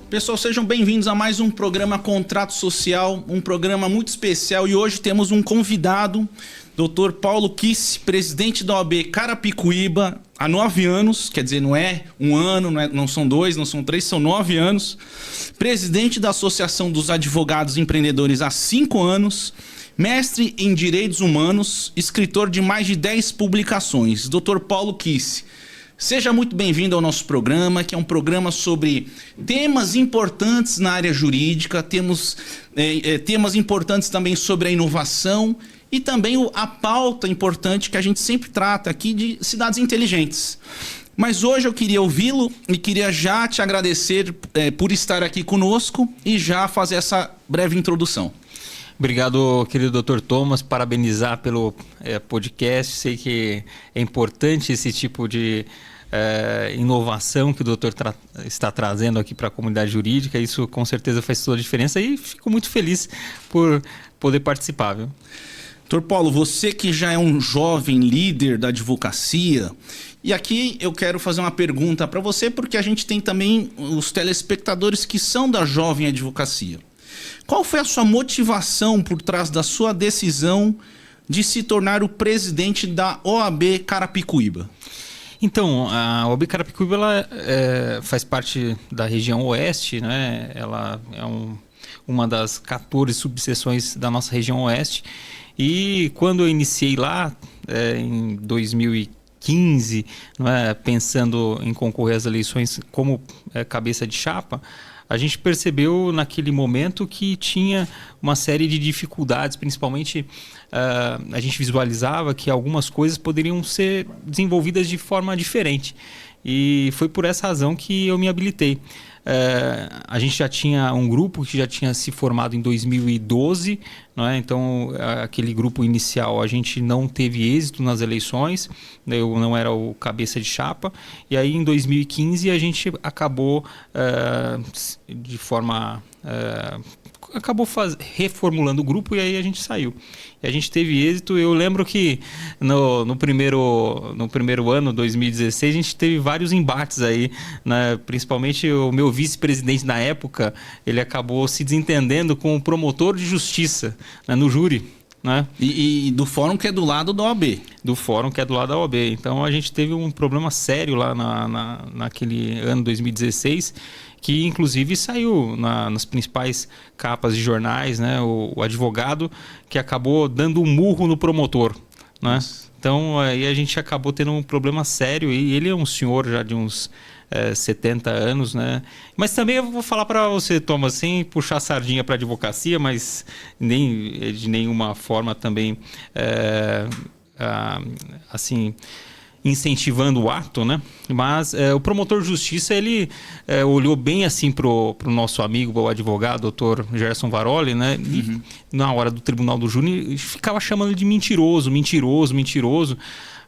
Pessoal, sejam bem-vindos a mais um programa Contrato Social, um programa muito especial, e hoje temos um convidado, Dr. Paulo Kissi, presidente da OAB Carapicuíba há 9 anos, quer dizer, não é um ano, não são 2, não são 3, são 9 anos, presidente da Associação dos Advogados Empreendedores há 5 anos, mestre em Direitos Humanos, escritor de mais de 10 publicações. Dr. Paulo Kissi, seja muito bem-vindo ao nosso programa, que é um programa sobre temas importantes na área jurídica, temos temas importantes também sobre a inovação e também a pauta importante que a gente sempre trata aqui de cidades inteligentes. Mas hoje eu queria ouvi-lo e queria já te agradecer por estar aqui conosco e já fazer essa breve introdução. Obrigado, querido Dr. Thomas, parabenizar pelo podcast. Sei que é importante esse tipo de inovação que o doutor está trazendo aqui para a comunidade jurídica. Isso com certeza faz toda a diferença e fico muito feliz por poder participar, viu? Doutor Paulo, você que já é um jovem líder da advocacia, e aqui eu quero fazer uma pergunta para você, porque a gente tem também os telespectadores que são da jovem advocacia. Qual foi a sua motivação por trás da sua decisão de se tornar o presidente da OAB Carapicuíba? Então, a OAB Carapicuíba ela, faz parte da região oeste, né? Ela é uma das 14 subseções da nossa região oeste. E quando eu iniciei lá, em 2015, né, pensando em concorrer às eleições como cabeça de chapa, a gente percebeu naquele momento que tinha uma série de dificuldades, principalmente a gente visualizava que algumas coisas poderiam ser desenvolvidas de forma diferente. E foi por essa razão que eu me habilitei. A gente já tinha um grupo que já tinha se formado em 2012, não é? Então aquele grupo inicial a gente não teve êxito nas eleições, eu não era o cabeça de chapa, e aí em 2015 a gente acabou de forma... acabou reformulando o grupo e aí a gente saiu. E a gente teve êxito. Eu lembro que no primeiro ano, 2016, a gente teve vários embates aí, né? Principalmente o meu vice-presidente na época, ele acabou se desentendendo com o promotor de justiça, né, no júri. Né? E do fórum que é do lado da OAB. Do fórum que é do lado da OAB. Então a gente teve um problema sério lá naquele ano 2016, que inclusive saiu nas principais capas de jornais, né? O advogado que acabou dando um murro no promotor, né? Então aí a gente acabou tendo um problema sério, e ele é um senhor já de uns 70 anos, né? Mas também eu vou falar para você, Thomas, sem puxar sardinha para a advocacia, mas nem de nenhuma forma também assim incentivando o ato, né? Mas o promotor de justiça, ele olhou bem assim pro nosso amigo, o advogado, Dr. Gerson Varoli, né? E na hora do tribunal do júri ficava chamando ele de mentiroso.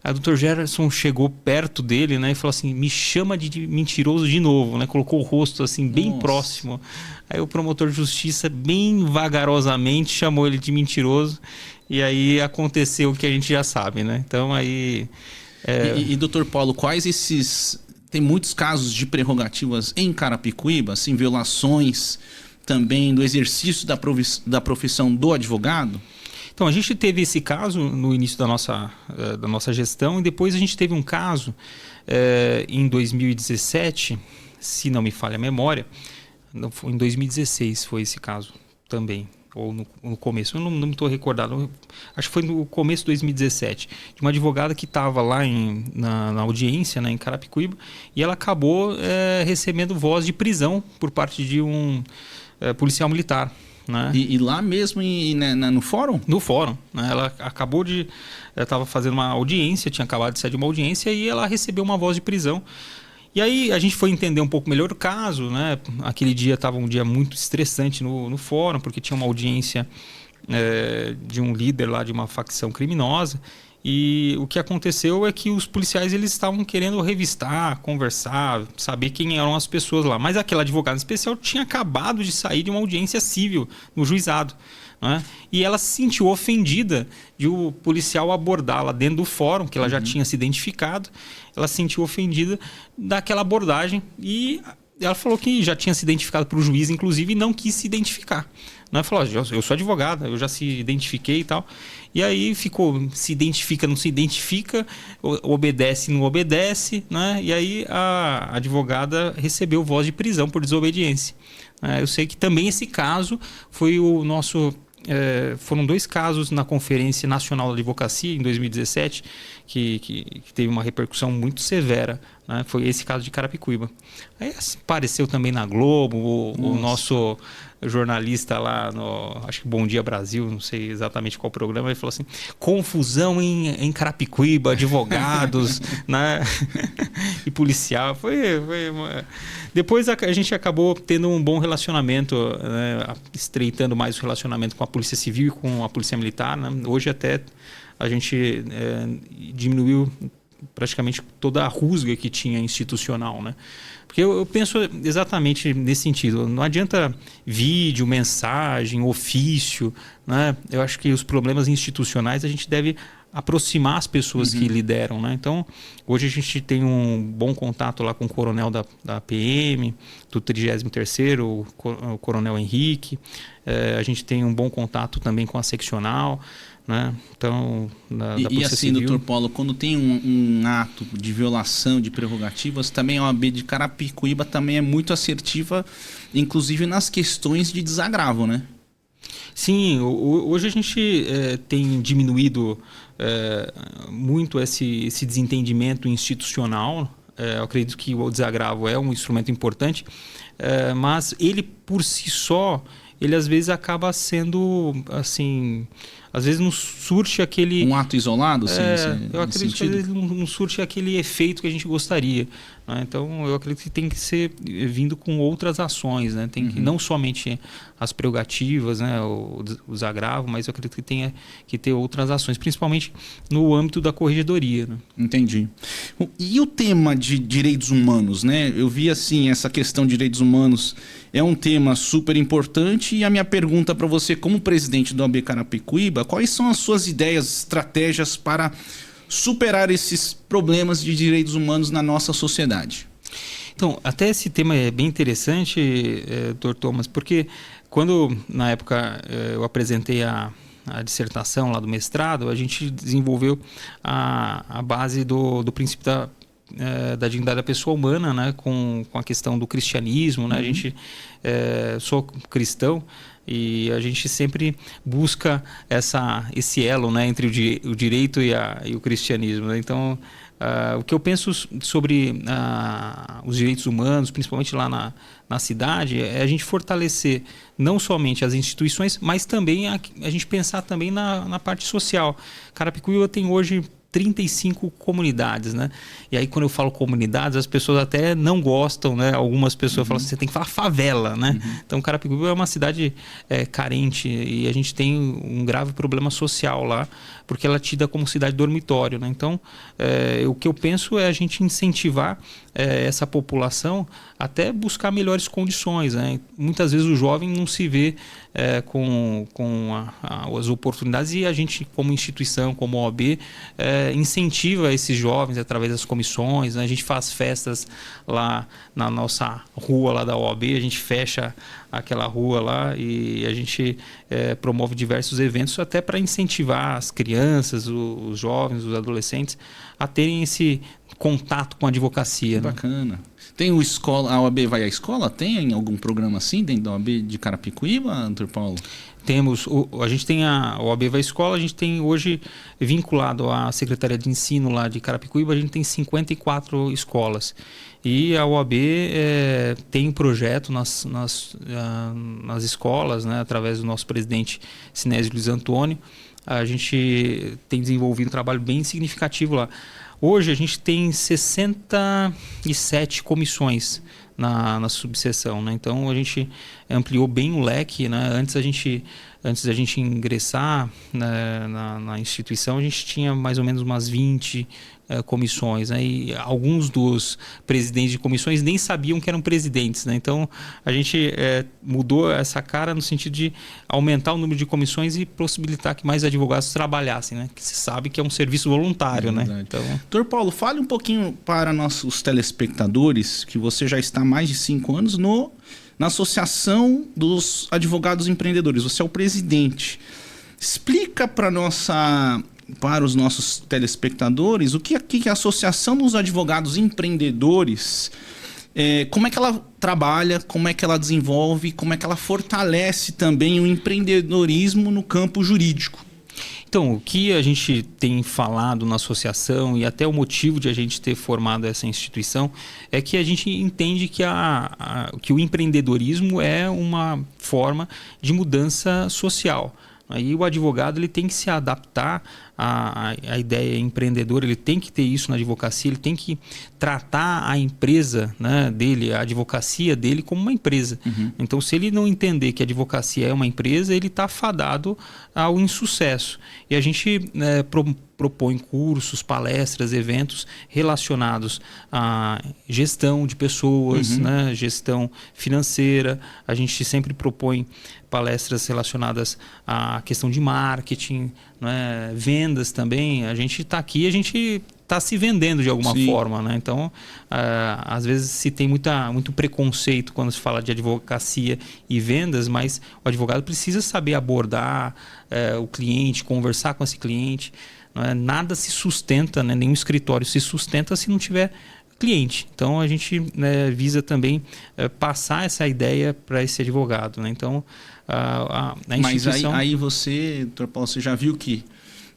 Aí o Dr. Gerson chegou perto dele, né, e falou assim: me chama de mentiroso de novo, né? Colocou o rosto assim bem próximo. Aí o promotor de justiça, bem vagarosamente, chamou ele de mentiroso, e aí aconteceu o que a gente já sabe, né? Então aí... E doutor Paulo, quais esses... Tem muitos casos de prerrogativas em Carapicuíba, assim, violações também do exercício da profissão do advogado? Então, a gente teve esse caso no início da nossa gestão, e depois a gente teve um caso em 2017, se não me falha a memória, em 2016 foi esse caso também, ou no começo, eu não estou recordado, acho que foi no começo de 2017, de uma advogada que estava lá na audiência, né, em Carapicuíba, e ela acabou recebendo voz de prisão por parte de um policial militar. Né? E lá mesmo no fórum? No fórum, né? Ela estava fazendo uma audiência, tinha acabado de sair de uma audiência, e ela recebeu uma voz de prisão. E aí a gente foi entender um pouco melhor o caso, né? Aquele dia estava um dia muito estressante no fórum, porque tinha uma audiência de um líder lá de uma facção criminosa. E o que aconteceu é que os policiais eles estavam querendo revistar, conversar, saber quem eram as pessoas lá. Mas aquela advogada especial tinha acabado de sair de uma audiência civil no juizado, né? E ela se sentiu ofendida de o policial abordá-la dentro do fórum, que ela já tinha se identificado. Ela se sentiu ofendida daquela abordagem e ela falou que já tinha se identificado para o juiz, inclusive, e não quis se identificar. Ela falou, eu sou advogada, eu já se identifiquei e tal. E aí ficou, se identifica, não se identifica, obedece, não obedece, né? E aí a advogada recebeu voz de prisão por desobediência. Eu sei que também esse caso foi o nosso... foram 2 casos na Conferência Nacional da Advocacia, em 2017, que teve uma repercussão muito severa, né? Foi esse caso de Carapicuíba. Aí apareceu também na Globo, o nosso jornalista lá no, acho que Bom Dia Brasil, não sei exatamente qual programa, ele falou assim, confusão em Carapicuíba, advogados, né? E policial. Depois a gente acabou tendo um bom relacionamento, né? Estreitando mais o relacionamento com a Polícia Civil e com a Polícia Militar, né? Hoje até a gente diminuiu praticamente toda a rusga que tinha institucional, né? Porque eu penso exatamente nesse sentido. Não adianta vídeo, mensagem, ofício, né? Eu acho que os problemas institucionais a gente deve aproximar as pessoas que lideram, né? Então, hoje a gente tem um bom contato lá com o coronel da PM, do 33º, o coronel Henrique. A gente tem um bom contato também com a seccional, né? Então, da e Polícia assim, Civil. doutor Paulo, quando tem um ato de violação de prerrogativas, também a OAB de Carapicuíba também é muito assertiva, inclusive nas questões de desagravo, né? Sim, hoje a gente tem diminuído muito esse desentendimento institucional. Eu acredito que o desagravo é um instrumento importante, mas ele por si só, ele às vezes acaba sendo assim, às vezes não surte aquele... Um ato isolado? Eu acredito que às vezes não surte aquele efeito que a gente gostaria, né? Então eu acredito que tem que ser vindo com outras ações, né? Tem que não somente as prerrogativas, né? o desagravo, mas eu acredito que tenha que ter outras ações, principalmente no âmbito da corregedoria, né? Entendi. E o tema de direitos humanos, né? Eu vi assim, essa questão de direitos humanos é um tema super importante, e a minha pergunta para você, como presidente do OAB Carapicuíba, quais são as suas ideias, estratégias para superar esses problemas de direitos humanos na nossa sociedade? Então, até esse tema é bem interessante, Dr. Thomas, porque quando, na época, eu apresentei a dissertação lá do mestrado, a gente desenvolveu a base do princípio da dignidade da pessoa humana, né, com a questão do cristianismo, né? A gente sou cristão e a gente sempre busca esse elo, né, entre o direito e o cristianismo, né? Então, o que eu penso sobre os direitos humanos, principalmente lá na cidade, é a gente fortalecer não somente as instituições, mas também a gente pensar também na parte social. Carapicuíba tem hoje 35 comunidades, né? E aí quando eu falo comunidades, as pessoas até não gostam, né? Algumas pessoas falam assim, você tem que falar favela, né? Então Carapicuíba é uma cidade carente, e a gente tem um grave problema social lá, porque ela é tida como cidade dormitório, né? Então o que eu penso é a gente incentivar essa população até buscar melhores condições, né? Muitas vezes o jovem não se vê com as oportunidades, e a gente, como instituição, como OAB, incentiva esses jovens através das comissões, né? A gente faz festas lá na nossa rua lá da OAB, a gente fecha aquela rua lá e a gente promove diversos eventos até para incentivar as crianças, os jovens, os adolescentes a terem esse contato com a advocacia. Bacana. Né? Tem o escola, a OAB vai à escola? Tem algum programa assim dentro da OAB de Carapicuíba, Dr. Paulo? Temos, a gente tem a OAB vai à escola, a gente tem hoje vinculado à Secretaria de Ensino lá de Carapicuíba, a gente tem 54 escolas. E a OAB tem um projeto nas escolas, né, através do nosso presidente Sinésio Luiz Antônio. A gente tem desenvolvido um trabalho bem significativo lá. Hoje a gente tem 67 comissões na subseção, né? Então a gente ampliou bem o leque, né? Antes a gente antes da gente ingressar na instituição, a gente tinha mais ou menos umas 20 comissões, né? E alguns dos presidentes de comissões nem sabiam que eram presidentes, né? Então a gente mudou essa cara no sentido de aumentar o número de comissões e possibilitar que mais advogados trabalhassem, né? Que se sabe que é um serviço voluntário, né? Então, Dr. Paulo, fale um pouquinho para nossos telespectadores que você já está há mais de 5 anos na Associação dos Advogados Empreendedores. Você é o presidente. Explica para os nossos telespectadores o que é a Associação dos Advogados Empreendedores, como é que ela trabalha, como é que ela desenvolve, como é que ela fortalece também o empreendedorismo no campo jurídico. Então, o que a gente tem falado na associação e até o motivo de a gente ter formado essa instituição é que a gente entende que o empreendedorismo é uma forma de mudança social. Aí o advogado ele tem que se adaptar à ideia empreendedora, ele tem que ter isso na advocacia, ele tem que tratar a empresa, né, dele, a advocacia dele como uma empresa. Uhum. Então, se ele não entender que a advocacia é uma empresa, ele está fadado ao insucesso. E a gente propõe cursos, palestras, eventos relacionados à gestão de pessoas, né, gestão financeira. A gente sempre propõe palestras relacionadas à questão de marketing, né, vendas também. A gente está aqui, a gente está se vendendo de alguma forma, né? Então, às vezes se tem muito preconceito quando se fala de advocacia e vendas, mas o advogado precisa saber abordar o cliente, conversar com esse cliente. Nada se sustenta, né? Nenhum escritório se sustenta se não tiver cliente. Então a gente visa também passar essa ideia para esse advogado, né? Então a instituição... Mas aí você, Dr. Paulo, você já viu que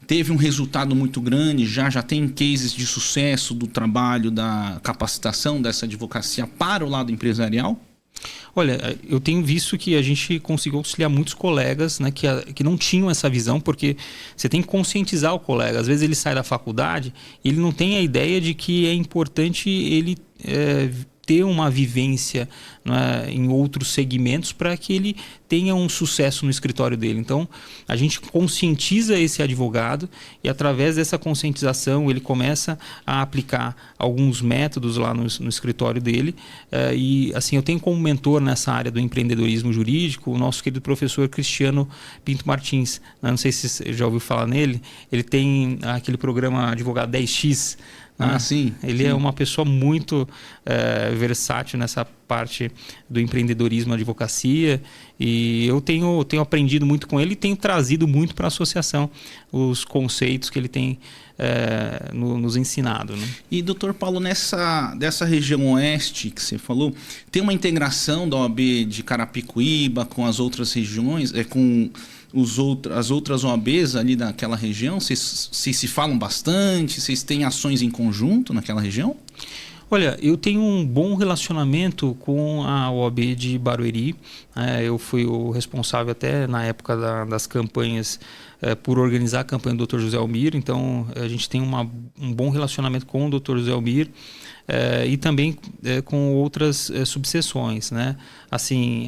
teve um resultado muito grande, já tem cases de sucesso do trabalho, da capacitação dessa advocacia para o lado empresarial? Olha, eu tenho visto que a gente conseguiu auxiliar muitos colegas, né, que não tinham essa visão, porque você tem que conscientizar o colega. Às vezes ele sai da faculdade e ele não tem a ideia de que é importante ele ter uma vivência, né, em outros segmentos para que ele tenha um sucesso no escritório dele. Então, a gente conscientiza esse advogado e através dessa conscientização ele começa a aplicar alguns métodos lá no escritório dele. E assim, eu tenho como mentor nessa área do empreendedorismo jurídico o nosso querido professor Cristiano Pinto Martins. Não sei se você já ouviu falar nele. Ele tem aquele programa Advogado 10X. Sim. Ele é uma pessoa muito versátil nessa parte do empreendedorismo, advocacia, e eu tenho aprendido muito com ele e tenho trazido muito para a associação os conceitos que ele tem nos ensinado, né? E, doutor Paulo, dessa região oeste que você falou, tem uma integração da OAB de Carapicuíba com as outras regiões, com as outras OABs ali daquela região? Vocês se falam bastante? Vocês têm ações em conjunto naquela região? Olha, eu tenho um bom relacionamento com a OAB de Barueri. Eu fui o responsável até na época das campanhas por organizar a campanha do Dr. José Almir. Então, a gente tem um bom relacionamento com o Dr. José Almir e também com outras subseções, né? Assim,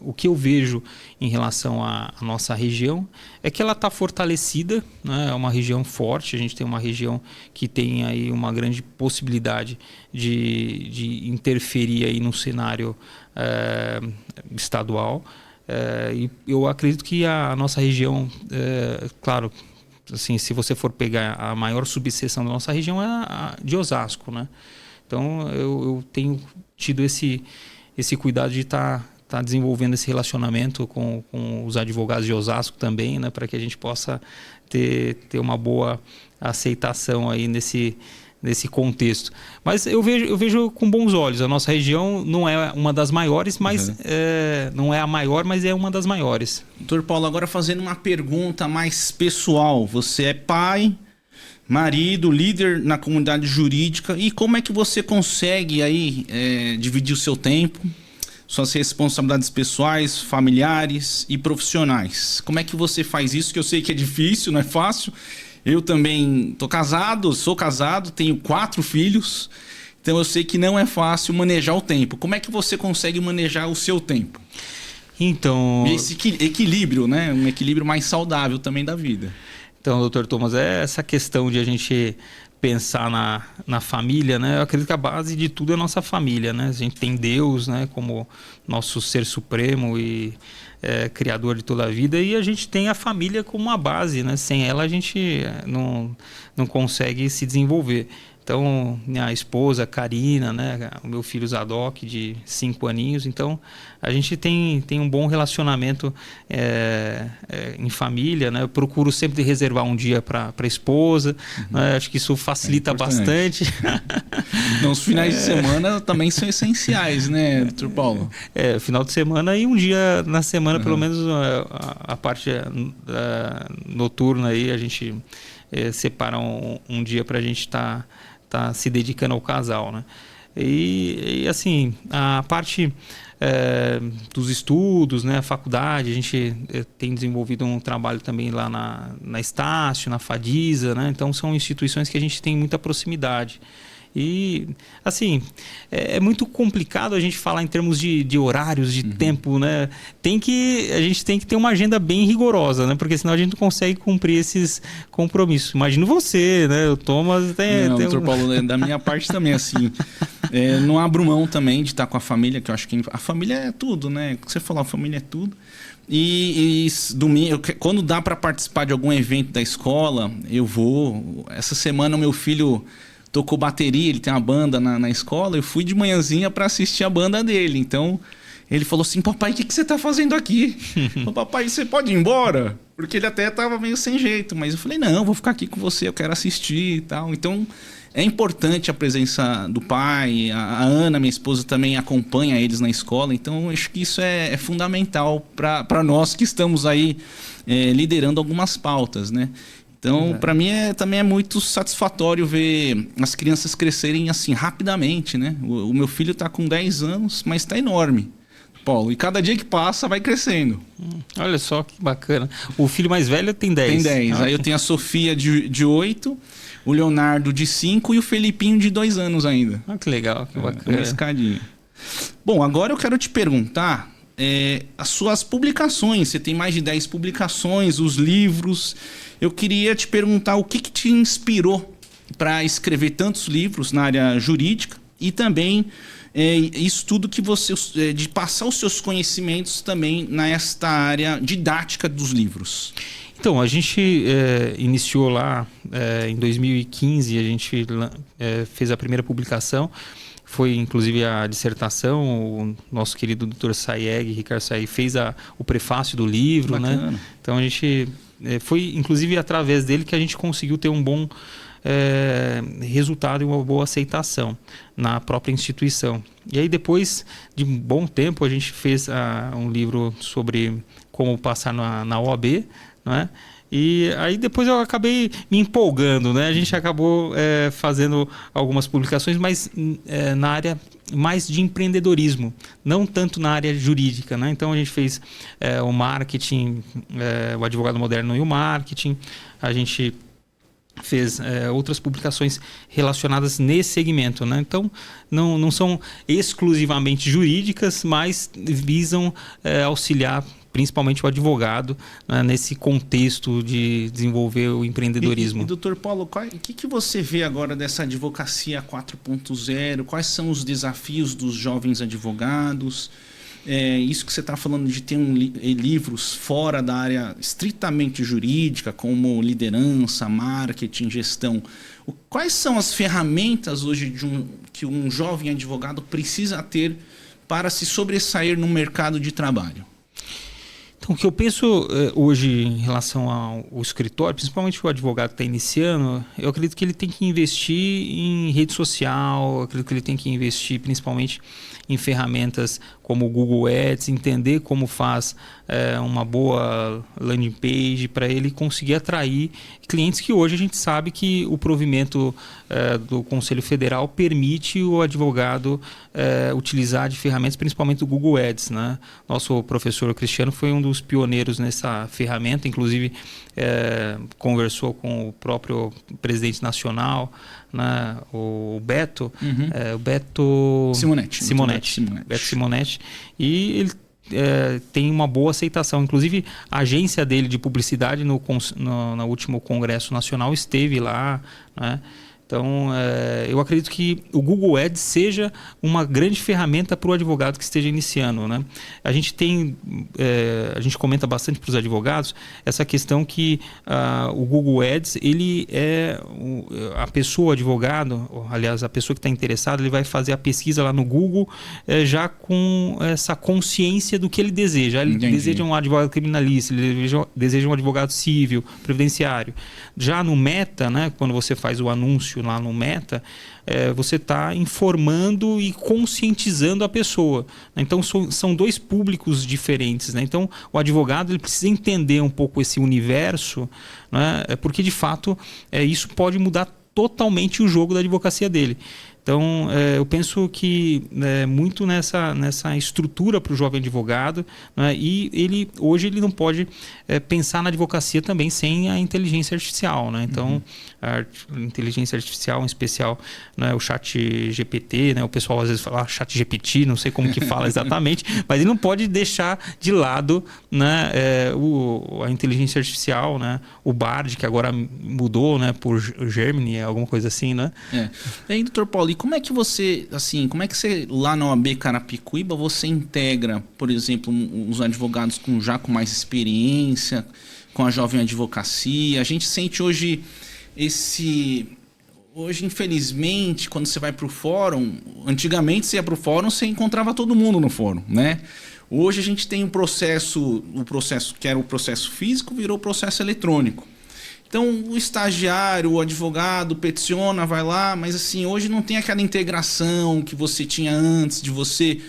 o que eu vejo em relação à nossa região é que ela está fortalecida, né? É uma região forte, a gente tem uma região que tem aí uma grande possibilidade de interferir aí no cenário estadual. E eu acredito que a nossa região, claro, assim, se você for pegar a maior subseção da nossa região é a de Osasco, né? Então eu tenho tido esse cuidado de estar desenvolvendo esse relacionamento com os advogados de Osasco também, né, para que a gente possa ter uma boa aceitação aí nesse contexto. Mas eu vejo com bons olhos. A nossa região não é uma das maiores, mas não é a maior, mas é uma das maiores. Doutor Paulo, agora fazendo uma pergunta mais pessoal. Você é pai, marido, líder na comunidade jurídica. E como é que você consegue aí dividir o seu tempo, suas responsabilidades pessoais, familiares e profissionais? Como é que você faz isso? Que eu sei que é difícil, não é fácil. Eu também sou casado, tenho 4 filhos, então eu sei que não é fácil manejar o tempo. Como é que você consegue manejar o seu tempo? Então... E esse equilíbrio, né? Um equilíbrio mais saudável também da vida. Então, doutor Thomas, é essa questão de a gente pensar na família, né? Eu acredito que a base de tudo é a nossa família, né? A gente tem Deus, né, como nosso ser supremo e criador de toda a vida, e a gente tem a família como uma base, né? Sem ela a gente não consegue se desenvolver. Então, minha esposa, Karina, né? O meu filho Zadok, de 5 aninhos. Então, a gente tem um bom relacionamento em família, né? Eu procuro sempre reservar um dia para a esposa. Né? Acho que isso facilita bastante. Então, os finais de semana também são essenciais, né, doutor Paulo? Final de semana e um dia na semana, pelo menos a parte noturna aí, a gente separa um dia para a gente estar se dedicando ao casal, né? E assim, a parte dos estudos, né, a faculdade, a gente tem desenvolvido um trabalho também lá na Estácio, na Fadisa, né? Então são instituições que a gente tem muita proximidade. E, assim, é muito complicado a gente falar em termos de horários, de tempo, né? A gente tem que ter uma agenda bem rigorosa, né? Porque senão a gente não consegue cumprir esses compromissos. Imagino você, né? O Thomas doutor Paulo, da minha parte também, assim, não abro mão também de estar com a família, que eu acho que a família é tudo, né? Você falou, a família é tudo. E domingo, quando dá para participar de algum evento da escola, eu vou. Essa semana o meu filho tocou bateria, ele tem uma banda na escola, eu fui de manhãzinha para assistir a banda dele. Então, ele falou assim, papai, o que você tá fazendo aqui? Papai, você pode ir embora? Porque ele até tava meio sem jeito, mas eu falei, não, vou ficar aqui com você, eu quero assistir e tal. Então, é importante a presença do pai, a Ana, minha esposa, também acompanha eles na escola, então acho que isso é fundamental para nós que estamos aí liderando algumas pautas, né? Então, para mim, também é muito satisfatório ver as crianças crescerem assim, rapidamente, né? O meu filho está com 10 anos, mas está enorme, Paulo. E cada dia que passa, vai crescendo. Olha só que bacana. O filho mais velho tem 10. Tem 10. Aí eu tenho a Sofia de 8, o Leonardo de 5 e o Felipinho de 2 anos ainda. Que legal, que bacana. Uma escadinha. Bom, agora eu quero te perguntar as suas publicações. Você tem mais de 10 publicações, os livros. Eu queria te perguntar o que te inspirou para escrever tantos livros na área jurídica e também isso tudo que você de passar os seus conhecimentos também nesta área didática dos livros. Então, a gente iniciou lá em 2015, a gente fez a primeira publicação, foi inclusive a dissertação, o nosso querido Dr. Sayeg, Ricardo Sayeg, fez o prefácio do livro, né? Então a gente... foi inclusive através dele que a gente conseguiu ter um bom resultado e uma boa aceitação na própria instituição. E aí depois de um bom tempo a gente fez um livro sobre como passar na OAB, não é? E aí depois eu acabei me empolgando, né? A gente acabou fazendo algumas publicações, mas na área mais de empreendedorismo, não tanto na área jurídica, né? Então a gente fez o marketing, o advogado moderno e o marketing, a gente fez outras publicações relacionadas nesse segmento, né? Então não são exclusivamente jurídicas, mas visam auxiliar principalmente o advogado, né, nesse contexto de desenvolver o empreendedorismo. E doutor Paulo, o que você vê agora dessa advocacia 4.0? Quais são os desafios dos jovens advogados? Isso que você está falando de ter livros fora da área estritamente jurídica, como liderança, marketing, gestão. Quais são as ferramentas hoje que um jovem advogado precisa ter para se sobressair no mercado de trabalho? Então, o que eu penso hoje em relação ao escritório, principalmente o advogado que está iniciando, eu acredito que ele tem que investir em rede social, eu acredito que ele tem que investir principalmente em ferramentas como o Google Ads, entender como faz uma boa landing page para ele conseguir atrair clientes, que hoje a gente sabe que o provimento do Conselho Federal permite o advogado utilizar de ferramentas, principalmente o Google Ads, né? Nosso professor Cristiano foi um dos pioneiros nessa ferramenta, inclusive conversou com o próprio presidente nacional, né? O Beto, o Beto Simonetti. Beto Simonetti, e ele tem uma boa aceitação. Inclusive, a agência dele de publicidade no último Congresso Nacional esteve lá, né? Então, eu acredito que o Google Ads seja uma grande ferramenta para o advogado que esteja iniciando, né? A gente comenta bastante para os advogados essa questão que o Google Ads, ele a pessoa, o advogado, aliás, a pessoa que está interessada, ele vai fazer a pesquisa lá no Google já com essa consciência do que ele deseja. Ele deseja um advogado criminalista, ele deseja um advogado civil, previdenciário. Já no Meta, né, quando você faz o anúncio lá no Meta, você está informando e conscientizando a pessoa. Então, são dois públicos diferentes, né? Então, o advogado ele precisa entender um pouco esse universo, né? Porque, de fato, isso pode mudar totalmente o jogo da advocacia dele. Então, eu penso que muito nessa estrutura para o jovem advogado, né? E hoje ele não pode pensar na advocacia também sem a inteligência artificial, né? Então, a inteligência artificial, em especial, né, o chat GPT, né? O pessoal às vezes fala chat GPT, não sei como que fala exatamente, mas ele não pode deixar de lado, né, a inteligência artificial, né? O Bard, que agora mudou, né, por Gemini, alguma coisa assim, né? E aí, doutor Paulo, e como é que você lá na OAB Carapicuíba você integra, por exemplo, os advogados com mais experiência, com a jovem advocacia? A gente sente hoje infelizmente, quando você vai para o fórum, antigamente você ia para o fórum, você encontrava todo mundo no fórum, né? Hoje a gente tem o processo que era o processo físico, virou o processo eletrônico. Então, o estagiário, o advogado, peticiona, vai lá, mas assim, hoje não tem aquela integração que você tinha antes de você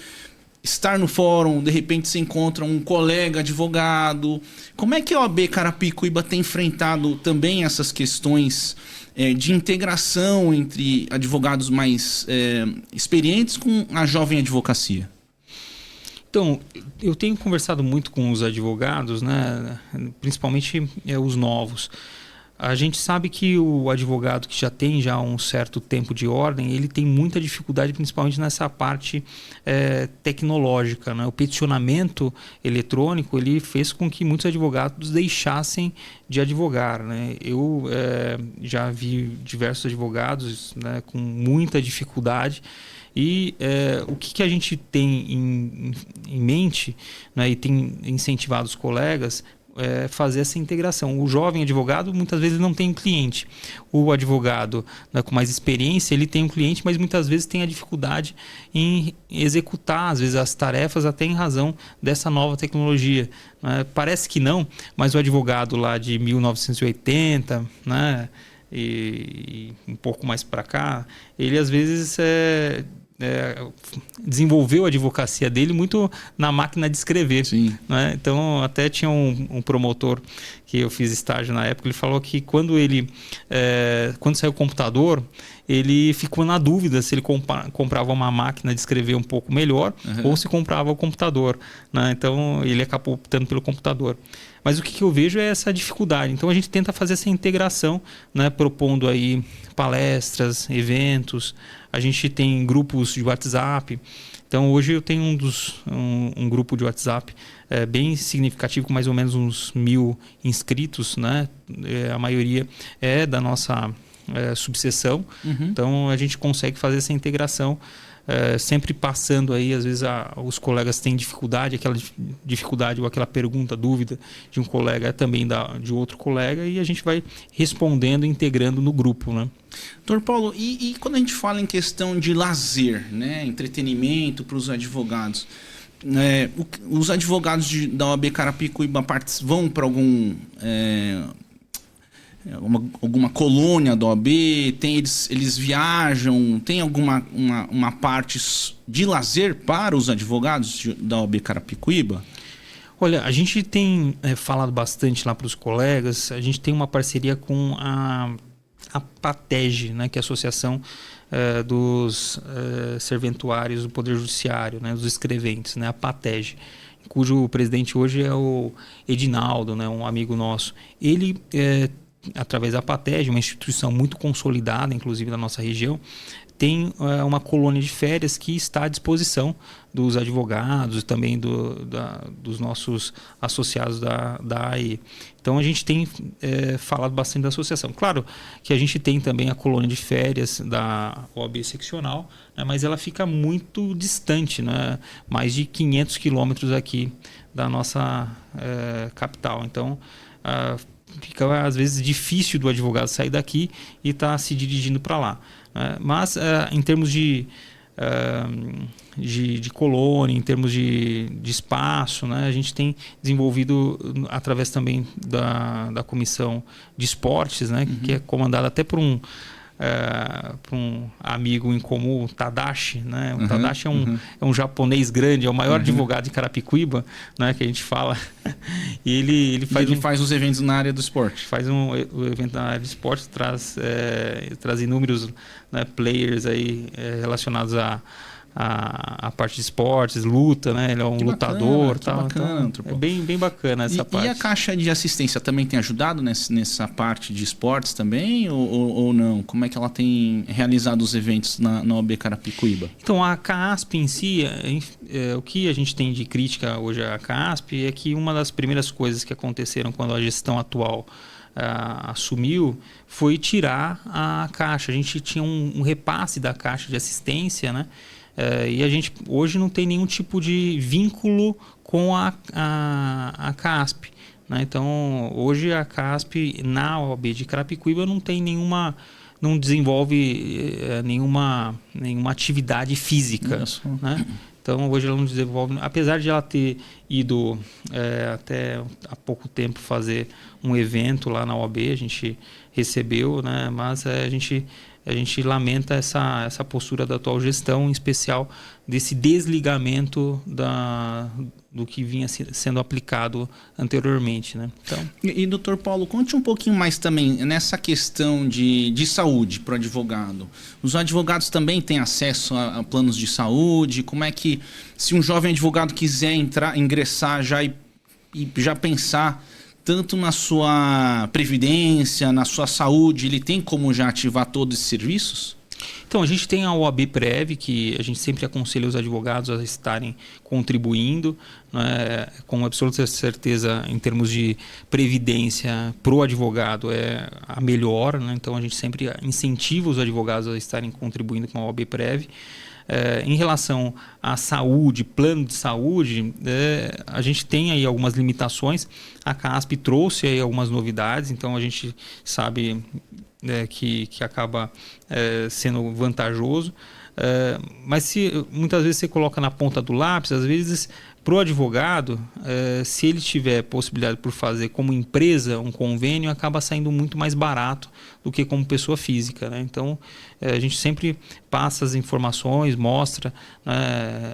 estar no fórum, de repente você encontra um colega advogado. Como é que a OAB Carapicuíba tem enfrentado também essas questões de integração entre advogados mais experientes com a jovem advocacia? Então, eu tenho conversado muito com os advogados, né, principalmente os novos. A gente sabe que o advogado que já tem um certo tempo de ordem, ele tem muita dificuldade, principalmente nessa parte tecnológica, né? O peticionamento eletrônico, ele fez com que muitos advogados deixassem de advogar, né? Eu já vi diversos advogados, né, com muita dificuldade. E o que a gente tem em mente, né, e tem incentivado os colegas, fazer essa integração. O jovem advogado muitas vezes não tem um cliente. O advogado, né, com mais experiência, ele tem um cliente, mas muitas vezes tem a dificuldade em executar, às vezes, as tarefas até em razão dessa nova tecnologia. Parece que não, mas o advogado lá de 1980, né, e um pouco mais para cá, ele às vezes desenvolveu a advocacia dele muito na máquina de escrever. Sim. Né? Então, até tinha um promotor que eu fiz estágio na época, ele falou que quando saiu o computador, ele ficou na dúvida se ele comprava uma máquina de escrever um pouco melhor ou se comprava o computador. Né? Então, ele acabou optando pelo computador. Mas o que eu vejo é essa dificuldade. Então, a gente tenta fazer essa integração, né, propondo aí palestras, eventos. A gente tem grupos de WhatsApp. Então, hoje eu tenho um grupo de WhatsApp bem significativo, com mais ou menos uns 1.000 inscritos, né? A maioria é da nossa subseção. Então, a gente consegue fazer essa integração, sempre passando aí, às vezes os colegas têm aquela dificuldade ou aquela pergunta, dúvida de um colega também de outro colega, e a gente vai respondendo, integrando no grupo, né? Doutor Paulo, e quando a gente fala em questão de lazer, né, entretenimento para os advogados, os advogados da OAB Carapicuíba vão para alguma colônia da OAB, eles viajam, tem alguma uma parte de lazer para os advogados da OAB Carapicuíba? Olha, a gente tem falado bastante lá para os colegas, a gente tem uma parceria com a PATEG, né, que é a Associação dos Serventuários do Poder Judiciário, né, dos escreventes, né, a PATEG, cujo presidente hoje é o Edinaldo, né, um amigo nosso. Ele, através da PATEG, uma instituição muito consolidada, inclusive da nossa região, tem uma colônia de férias que está à disposição dos advogados e também dos nossos associados da AE. Então a gente tem falado bastante da associação. Claro que a gente tem também a colônia de férias da OAB seccional, né, mas ela fica muito distante, né, mais de 500 quilômetros aqui da nossa capital. Então fica às vezes difícil do advogado sair daqui e estar se dirigindo para lá. Mas em termos de colônia, em termos de espaço, né, a gente tem desenvolvido através também da comissão de esportes, né, que é comandada até por um amigo em comum, o Tadashi, né? O Tadashi é um japonês grande, é o maior advogado de Carapicuíba, né? Que a gente fala. E ele faz os eventos na área do esporte. Faz o evento na área do esporte, traz inúmeros, né, players aí relacionados a parte de esportes, luta, né? Ele é um lutador, tal. Bacana, então, é bem bacana essa parte. E a Caixa de Assistência também tem ajudado nessa parte de esportes também ou não? Como é que ela tem realizado os eventos na OAB Carapicuíba? Então a CAASP em si, o que a gente tem de crítica hoje à CAASP é que uma das primeiras coisas que aconteceram quando a gestão atual assumiu foi tirar a Caixa. A gente tinha um repasse da Caixa de Assistência, né? E a gente hoje não tem nenhum tipo de vínculo com a CAASP, né? Então, hoje a CAASP na OAB de Carapicuíba não desenvolve nenhuma atividade física, né? Então, hoje ela não desenvolve, apesar de ela ter ido até há pouco tempo fazer um evento lá na OAB, a gente recebeu, né? Mas a gente lamenta essa postura da atual gestão, em especial desse desligamento do que vinha sendo aplicado anteriormente, né? Então... E doutor Paulo, conte um pouquinho mais também nessa questão de saúde para o advogado. Os advogados também têm acesso a planos de saúde? Como é que, se um jovem advogado quiser ingressar já e já pensar tanto na sua previdência, na sua saúde, ele tem como já ativar todos esses serviços? Então, a gente tem a OAB Prev, que a gente sempre aconselha os advogados a estarem contribuindo, né, com absoluta certeza, em termos de previdência para o advogado, é a melhor, né? Então, a gente sempre incentiva os advogados a estarem contribuindo com a OAB Prev. Em relação à saúde, plano de saúde, a gente tem aí algumas limitações. A CAASP trouxe aí algumas novidades, então a gente sabe que acaba sendo vantajoso. Mas muitas vezes você coloca na ponta do lápis, às vezes para o advogado, se ele tiver possibilidade por fazer como empresa um convênio, acaba saindo muito mais barato do que como pessoa física, né? Então a gente sempre passa as informações, mostra,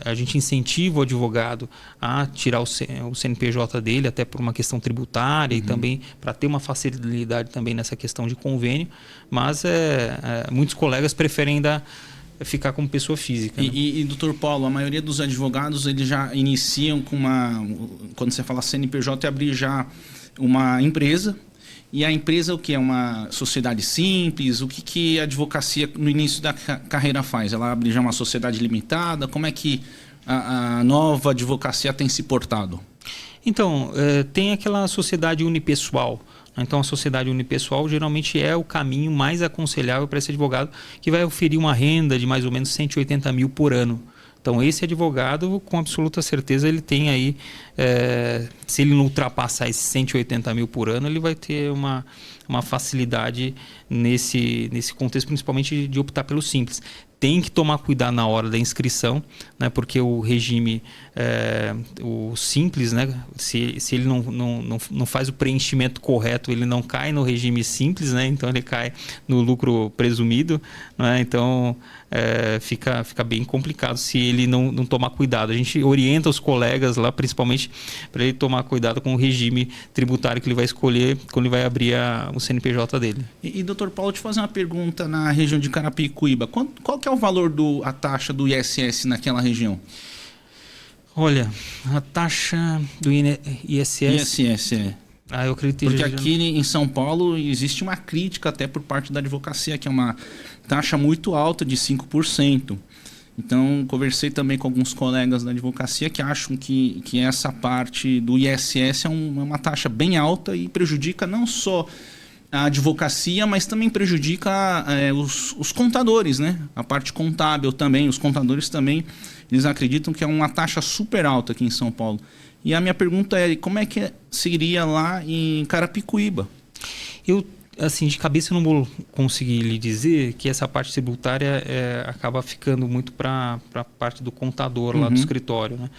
a gente incentiva o advogado a tirar o CNPJ dele, até por uma questão tributária e também para ter uma facilidade também nessa questão de convênio, mas muitos colegas preferem ficar como pessoa física. Né? E doutor Paulo, a maioria dos advogados eles já iniciam com quando você fala CNPJ, é abrir já uma empresa. E a empresa o que? É uma sociedade simples? O que a advocacia no início da carreira faz? Ela abre já uma sociedade limitada? Como é que a nova advocacia tem se portado? Então, tem aquela sociedade unipessoal. Então, a sociedade unipessoal geralmente é o caminho mais aconselhável para esse advogado, que vai oferir uma renda de mais ou menos 180 mil por ano. Então, esse advogado, com absoluta certeza, ele tem aí, se ele não ultrapassar esses 180 mil por ano, ele vai ter uma facilidade nesse contexto, principalmente de optar pelo simples. Tem que tomar cuidado na hora da inscrição, né, porque o regime, o simples, né, se ele não faz o preenchimento correto, ele não cai no regime simples, né, então ele cai no lucro presumido, né, então fica bem complicado se ele não tomar cuidado. A gente orienta os colegas lá, principalmente, para ele tomar cuidado com o regime tributário que ele vai escolher quando ele vai abrir o CNPJ dele. E doutor Paulo, te fazer uma pergunta na região de Carapicuíba. Qual que é o valor a taxa do ISS naquela região? Olha, a taxa do ISS... ISS, Eu acredito que porque aqui em São Paulo existe uma crítica até por parte da advocacia, que é uma taxa muito alta de 5%. Então, conversei também com alguns colegas da advocacia que acham que essa parte do ISS é uma taxa bem alta e prejudica não só a advocacia, mas também prejudica os contadores, né? A parte contábil também, os contadores também, eles acreditam que é uma taxa super alta aqui em São Paulo. E a minha pergunta é, como é que seria lá em Carapicuíba? Assim, de cabeça eu não vou conseguir lhe dizer que essa parte tributária acaba ficando muito para a parte do contador lá do escritório, né?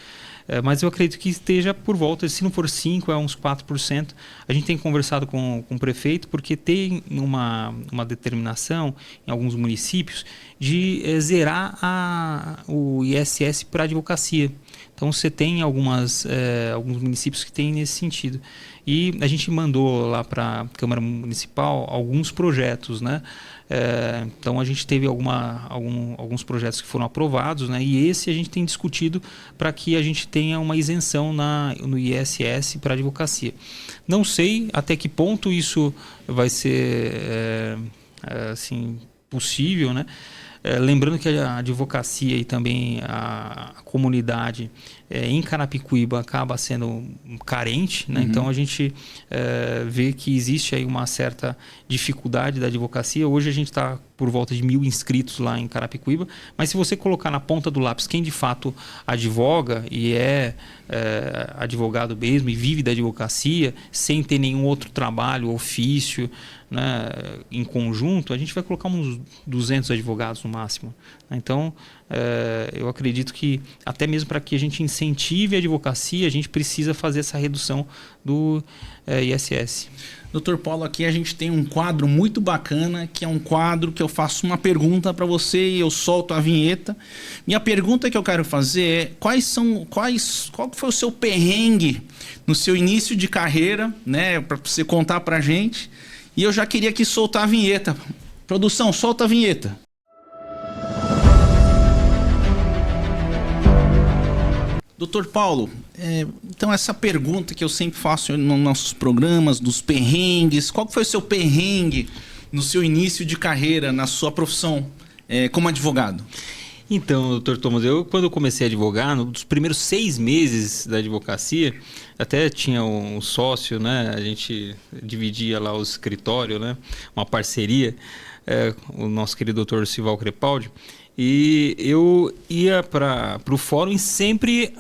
Mas eu acredito que esteja por volta, se não for 5%, é uns 4%. A gente tem conversado com o prefeito porque tem uma determinação em alguns municípios de zerar o ISS para a advocacia. Então você tem alguns municípios que têm nesse sentido. E a gente mandou lá para a Câmara Municipal alguns projetos, né? Então a gente teve alguns projetos que foram aprovados, né? E esse a gente tem discutido para que a gente tenha uma isenção no ISS para a advocacia. Não sei até que ponto isso vai ser assim, possível, né? Lembrando que a advocacia e também a comunidade em Carapicuíba acaba sendo carente, né? Então a gente vê que existe aí uma certa dificuldade da advocacia. Hoje a gente está por volta de 1.000 inscritos lá em Carapicuíba, mas se você colocar na ponta do lápis quem de fato advoga e é advogado mesmo e vive da advocacia sem ter nenhum outro trabalho, ofício, né, em conjunto, a gente vai colocar uns 200 advogados no máximo. Então, eu acredito que até mesmo para que a gente incentive a advocacia, a gente precisa fazer essa redução do ISS. Doutor Paulo, aqui a gente tem um quadro muito bacana, que é um quadro que eu faço uma pergunta para você e eu solto a vinheta. Minha pergunta que eu quero fazer é qual foi o seu perrengue no seu início de carreira, né, para você contar para a gente. E eu já queria aqui soltar a vinheta. Produção, solta a vinheta. Doutor Paulo, então essa pergunta que eu sempre faço nos nossos programas, dos perrengues, qual foi o seu perrengue no seu início de carreira, na sua profissão como advogado? Então, doutor Thomas, quando eu comecei a advogar, nos primeiros 6 meses da advocacia, até tinha um sócio, né? A gente dividia lá o escritório, né? Uma parceria, o nosso querido doutor Sival Crepaldi. E eu ia para o fórum e sempre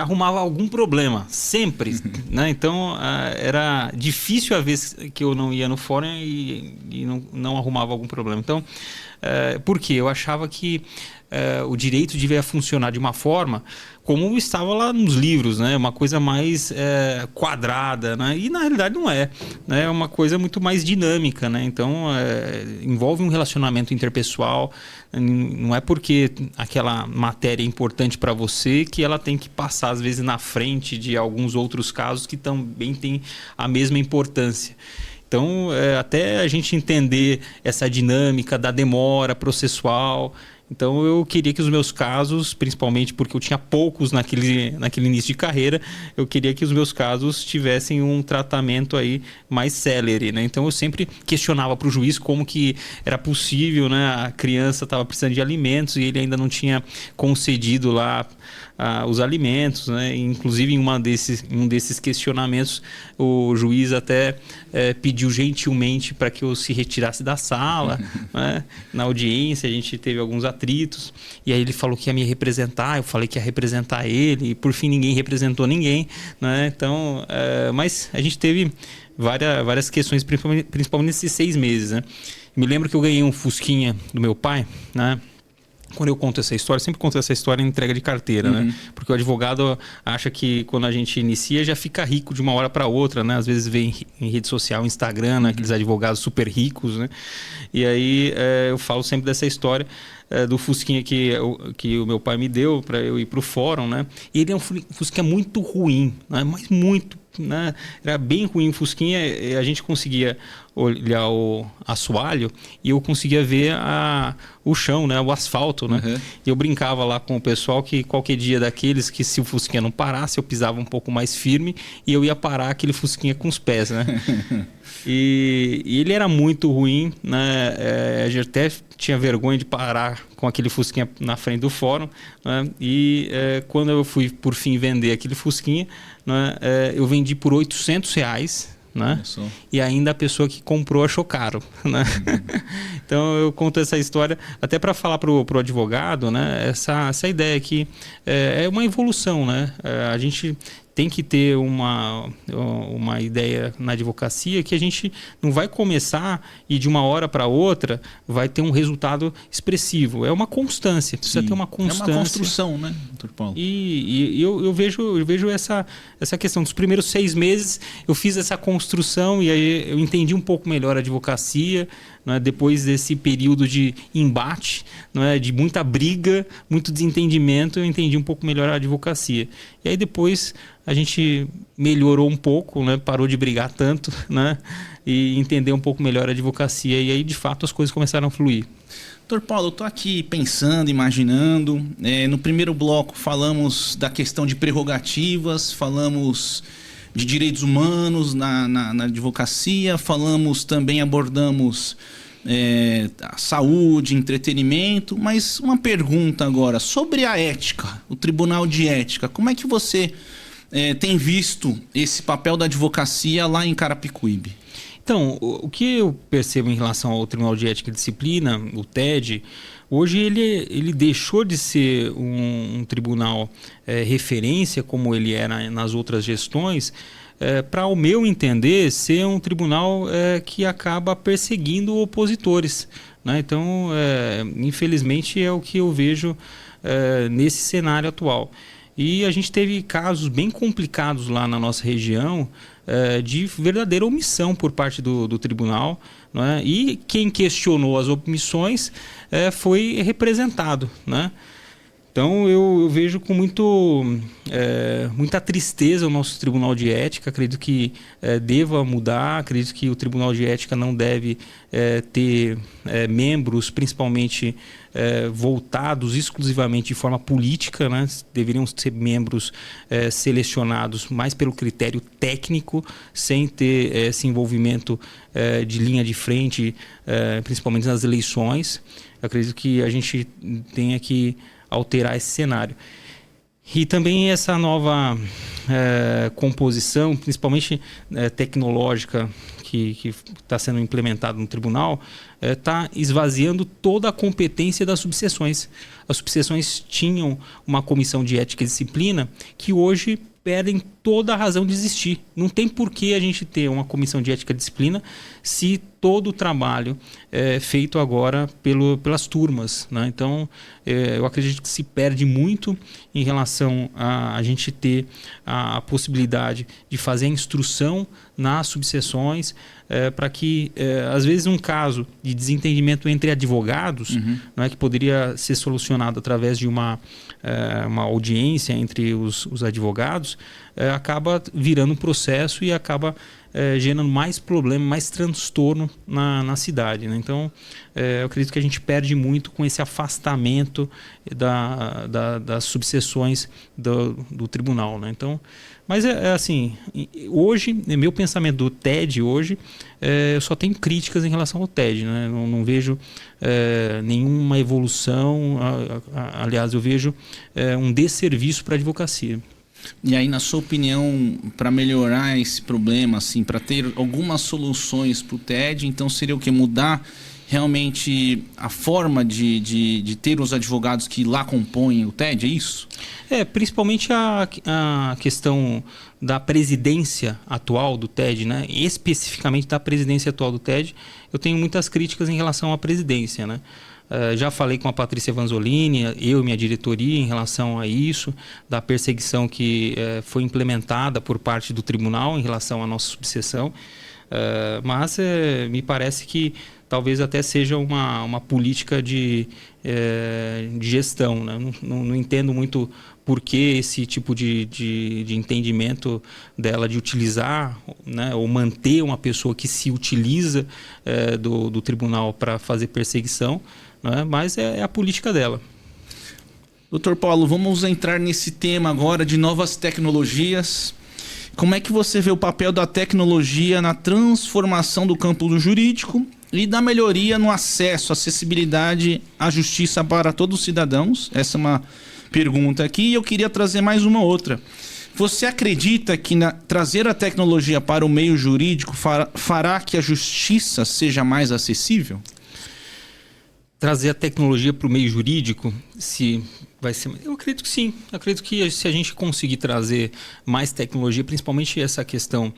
arrumava algum problema, sempre, né? Então era difícil a vez que eu não ia no fórum e não arrumava algum problema. Então, por quê? Eu achava que o direito devia funcionar de uma forma como estava lá nos livros, né? Uma coisa mais quadrada, né? E na realidade não é, né? É uma coisa muito mais dinâmica, né? Então envolve um relacionamento interpessoal. Não é porque aquela matéria é importante para você que ela tem que passar às vezes na frente de alguns outros casos que também têm a mesma importância. Então, até a gente entender essa dinâmica da demora processual. Então, eu queria que os meus casos, principalmente porque eu tinha poucos naquele início de carreira, eu queria que os meus casos tivessem um tratamento aí mais célere, né? Então, eu sempre questionava para o juiz como que era possível, né? A criança estava precisando de alimentos e ele ainda não tinha concedido lá os alimentos, né? Inclusive em um desses questionamentos o juiz até pediu gentilmente para que eu se retirasse da sala, né? Na audiência a gente teve alguns atritos e aí ele falou que ia me representar, eu falei que ia representar ele e por fim ninguém representou ninguém, né? Então, mas a gente teve várias questões, principalmente nesses 6 meses, né? Me lembro que eu ganhei um Fusquinha do meu pai, né? Quando eu conto essa história, sempre conto essa história em entrega de carteira, né? Porque o advogado acha que quando a gente inicia já fica rico de uma hora para outra, né? Às vezes vem em rede social, Instagram, né? Aqueles advogados super ricos, né? E aí eu falo sempre dessa história do Fusquinha que o meu pai me deu para eu ir para o fórum, né? E ele é um Fusquinha muito ruim, né? Mas muito, né? Era bem ruim o Fusquinha, a gente conseguia olhar o assoalho e eu conseguia ver o chão, né? O asfalto, né? Uhum. E eu brincava lá com o pessoal que qualquer dia daqueles que se o fusquinha não parasse, eu pisava um pouco mais firme e eu ia parar aquele fusquinha com os pés, né? E ele era muito ruim, né? A gente até tinha vergonha de parar com aquele fusquinha na frente do fórum, né? E quando eu fui por fim vender aquele fusquinha, né? Eu vendi por R$800, né? E ainda a pessoa que comprou achou caro, né? Então eu conto essa história até para falar pro advogado, né? Essa ideia que é uma evolução, né? A gente tem que ter uma ideia na advocacia que a gente não vai começar e de uma hora para outra vai ter um resultado expressivo. É uma constância, precisa ter uma constância. É uma construção, né, doutor Paulo? E eu vejo essa questão dos primeiros 6 meses, eu fiz essa construção e aí eu entendi um pouco melhor a advocacia, né? Depois desse período de embate, né? De muita briga, muito desentendimento, eu entendi um pouco melhor a advocacia. E aí depois a gente melhorou um pouco, né? Parou de brigar tanto, né? E entender um pouco melhor a advocacia. E aí, de fato, as coisas começaram a fluir. Doutor Paulo, eu estou aqui pensando, imaginando. No primeiro bloco falamos da questão de prerrogativas, falamos de direitos humanos na advocacia, falamos também, abordamos a saúde, entretenimento, mas uma pergunta agora sobre a ética, o Tribunal de Ética. Como é que você tem visto esse papel da advocacia lá em Carapicuíba? Então, o que eu percebo em relação ao Tribunal de Ética e Disciplina, o TED, hoje ele deixou de ser um tribunal referência, como ele era nas outras gestões, para, ao meu entender, ser um tribunal que acaba perseguindo opositores, né? Então, infelizmente, é o que eu vejo nesse cenário atual. E a gente teve casos bem complicados lá na nossa região de verdadeira omissão por parte do tribunal, né? E quem questionou as omissões foi representado, né? Então eu vejo com muita tristeza o nosso Tribunal de Ética. Acredito que deva mudar, acredito que o Tribunal de Ética não deve ter membros principalmente voltados exclusivamente de forma política, né? Deveriam ser membros selecionados mais pelo critério técnico, sem ter esse envolvimento de linha de frente, principalmente nas eleições. Eu acredito que a gente tenha que alterar esse cenário. E também essa nova composição, principalmente tecnológica, que está sendo implementada no tribunal, está esvaziando toda a competência das subseções. As subseções tinham uma comissão de ética e disciplina que hoje perdem toda a razão de existir. Não tem por que a gente ter uma comissão de ética e disciplina se todo o trabalho é feito agora pelas turmas, né? Então, eu acredito que se perde muito em relação a gente ter a possibilidade de fazer a instrução nas subseções, para que, às vezes, um caso de desentendimento entre advogados, né, que poderia ser solucionado através de uma audiência entre os advogados, acaba virando um processo e acaba gerando mais problema, mais transtorno na cidade, né? Então, eu acredito que a gente perde muito com esse afastamento das subseções do tribunal, né? Então, mas assim, hoje, meu pensamento do TED hoje, eu só tenho críticas em relação ao TED, né? Não vejo nenhuma evolução, aliás, eu vejo um desserviço para a advocacia. E aí, na sua opinião, para melhorar esse problema, assim, para ter algumas soluções para o TED, então seria o quê? Mudar realmente a forma de ter os advogados que lá compõem o TED, é isso? Principalmente a questão da presidência atual do TED, né? Especificamente da presidência atual do TED, eu tenho muitas críticas em relação à presidência, né? Já falei com a Patrícia Vanzolini, eu e minha diretoria, em relação a isso, da perseguição que foi implementada por parte do tribunal em relação à nossa subseção, Mas me parece que talvez até seja uma política de gestão, né? Não entendo muito por que esse tipo de entendimento dela de utilizar, né, ou manter uma pessoa que se utiliza do tribunal para fazer perseguição, né? Mas é a política dela. Doutor Paulo, vamos entrar nesse tema agora de novas tecnologias. Como é que você vê o papel da tecnologia na transformação do campo do jurídico e da melhoria no acesso, acessibilidade à justiça para todos os cidadãos? Essa é uma pergunta aqui e eu queria trazer mais uma outra. Você acredita que trazer a tecnologia para o meio jurídico fará que a justiça seja mais acessível? Trazer a tecnologia para o meio jurídico, se vai ser... Eu acredito que sim. Eu acredito que se a gente conseguir trazer mais tecnologia, principalmente essa questão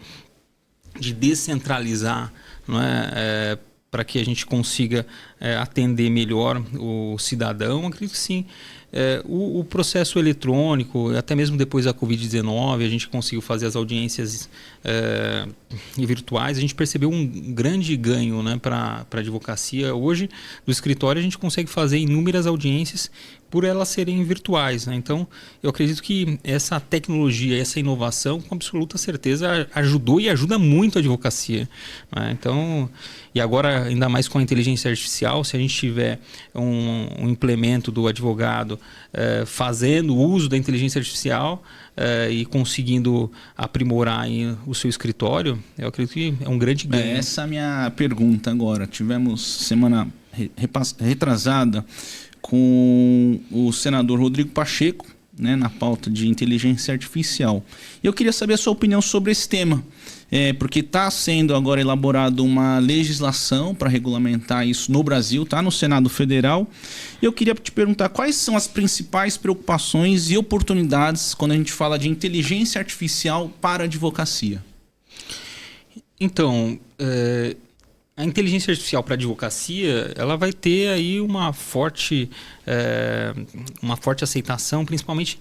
de descentralizar, não é, para que a gente consiga atender melhor o cidadão, eu acredito que sim. O processo eletrônico, até mesmo depois da Covid-19, a gente conseguiu fazer as audiências virtuais, a gente percebeu um grande ganho, né, para a advocacia. Hoje, no escritório, a gente consegue fazer inúmeras audiências por elas serem virtuais, né? Então, eu acredito que essa tecnologia, essa inovação, com absoluta certeza, ajudou e ajuda muito a advocacia, né? Então, e agora, ainda mais com a inteligência artificial, se a gente tiver um implemento do advogado fazendo uso da inteligência artificial e conseguindo aprimorar aí o seu escritório, eu acredito que é um grande ganho. Essa é a minha pergunta agora. Tivemos semana retrasada com o senador Rodrigo Pacheco, né, na pauta de inteligência artificial. Eu queria saber a sua opinião sobre esse tema, porque está sendo agora elaborada uma legislação para regulamentar isso no Brasil, está no Senado Federal. Eu queria te perguntar quais são as principais preocupações e oportunidades quando a gente fala de inteligência artificial para a advocacia. Então, a inteligência artificial para a advocacia, ela vai ter aí uma forte aceitação, principalmente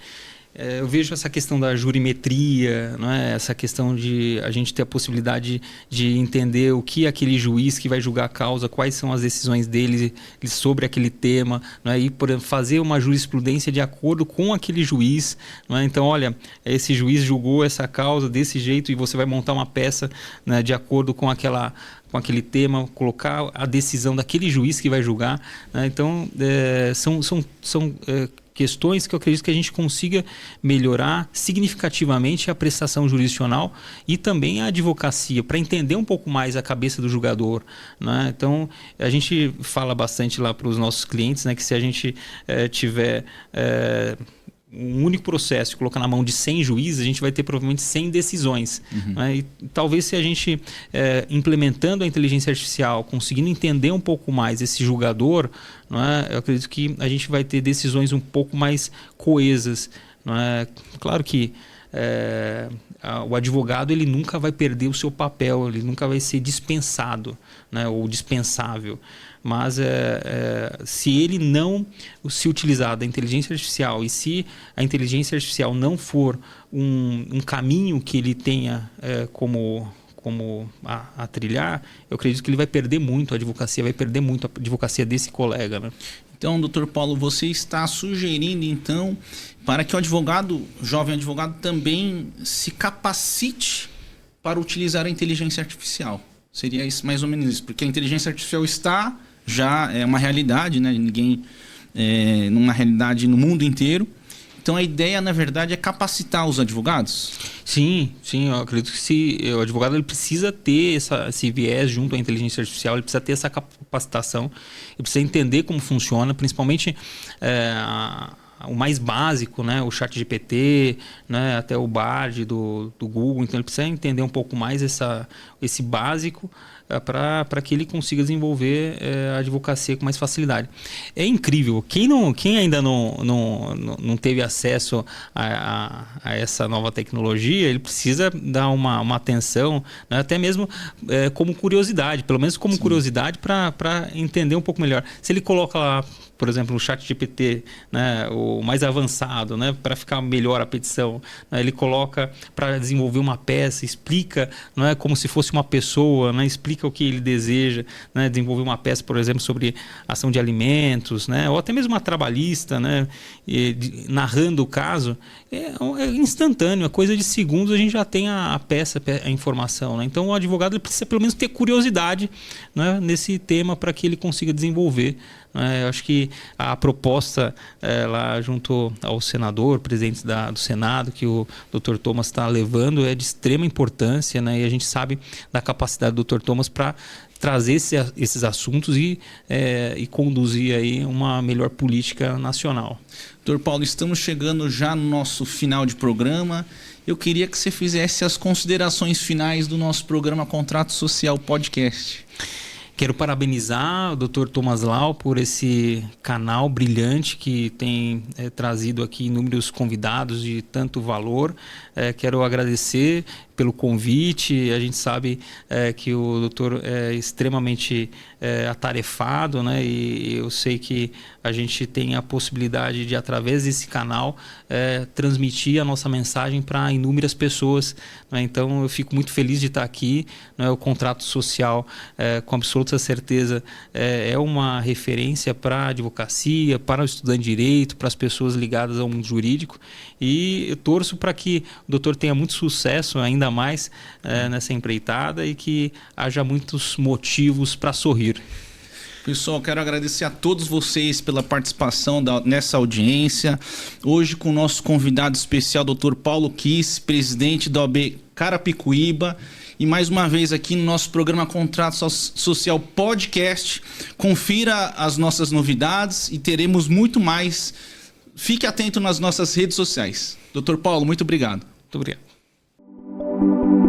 eu vejo essa questão da jurimetria, não é? Essa questão de a gente ter a possibilidade de entender o que aquele juiz que vai julgar a causa, quais são as decisões dele sobre aquele tema, não é? E por exemplo, fazer uma jurisprudência de acordo com aquele juiz, não é? Então, olha, esse juiz julgou essa causa desse jeito e você vai montar uma peça, né, de acordo com aquele tema, colocar a decisão daquele juiz que vai julgar, né? Então, são questões que eu acredito que a gente consiga melhorar significativamente a prestação jurisdicional e também a advocacia, para entender um pouco mais a cabeça do julgador, né? Então, a gente fala bastante lá para os nossos clientes, né, que se a gente tiver um único processo e colocar na mão de 100 juízes, a gente vai ter provavelmente 100 decisões. Uhum. Né? E talvez se a gente, implementando a inteligência artificial, conseguindo entender um pouco mais esse julgador, não é? Eu acredito que a gente vai ter decisões um pouco mais coesas. Não é? Claro que o advogado ele nunca vai perder o seu papel, ele nunca vai ser dispensado, né, ou dispensável. Mas se ele não se utilizar da inteligência artificial e se a inteligência artificial não for um caminho que ele tenha como a trilhar, eu acredito que ele vai perder muito a advocacia, vai perder muito a advocacia desse colega, né? Então, doutor Paulo, você está sugerindo, então, para que o advogado, jovem advogado, também se capacite para utilizar a inteligência artificial. Seria isso, mais ou menos isso, porque a inteligência artificial já é uma realidade, né? Numa realidade no mundo inteiro. Então a ideia, na verdade, é capacitar os advogados? Sim, eu acredito que o advogado ele precisa ter esse viés junto à inteligência artificial, ele precisa ter essa capacitação, ele precisa entender como funciona, principalmente o mais básico, né? O ChatGPT, né? Até o Bard do Google. Então ele precisa entender um pouco mais esse básico para que ele consiga desenvolver a advocacia com mais facilidade. É incrível. Quem ainda não teve acesso a essa nova tecnologia, ele precisa dar uma atenção, né? Até mesmo como curiosidade, pelo menos como Sim. curiosidade para entender um pouco melhor. Se ele coloca lá, por exemplo, o ChatGPT, né, o mais avançado, né, para ficar melhor a petição, né, ele coloca para desenvolver uma peça, explica, não é, como se fosse fosse uma pessoa, né, explica o que ele deseja, né, desenvolver uma peça, por exemplo, sobre ação de alimentos, né, ou até mesmo uma trabalhista, né, narrando o caso, é instantâneo, é coisa de segundos, a gente já tem a peça, a informação, né? Então o advogado ele precisa pelo menos ter curiosidade, né, nesse tema para que ele consiga desenvolver. Eu acho que a proposta lá junto ao senador, presidente do Senado, que o Dr. Thomas está levando, é de extrema importância, né? E a gente sabe da capacidade do Dr. Thomas para trazer esses assuntos e conduzir aí uma melhor política nacional. Dr. Paulo, estamos chegando já no nosso final de programa. Eu queria que você fizesse as considerações finais do nosso programa Contrato Social Podcast. Quero parabenizar o Dr. Thomas Lau por esse canal brilhante que tem trazido aqui inúmeros convidados de tanto valor. Quero agradecer pelo convite. A gente sabe que o doutor é extremamente atarefado, né? E eu sei que a gente tem a possibilidade de, através desse canal, transmitir a nossa mensagem para inúmeras pessoas, né? Então eu fico muito feliz de estar aqui, né? O contrato social, com absoluta certeza, é uma referência para a advocacia, para o estudante de direito, para as pessoas ligadas ao mundo jurídico, e eu torço para que o doutor tenha muito sucesso ainda mais nessa empreitada e que haja muitos motivos para sorrir. Pessoal, quero agradecer a todos vocês pela participação nessa audiência. Hoje com o nosso convidado especial, Dr. Paulo Kiss, presidente da OAB Carapicuíba. E mais uma vez aqui no nosso programa Contrato Social Podcast. Confira as nossas novidades e teremos muito mais. Fique atento nas nossas redes sociais. Dr. Paulo, muito obrigado. Muito obrigado.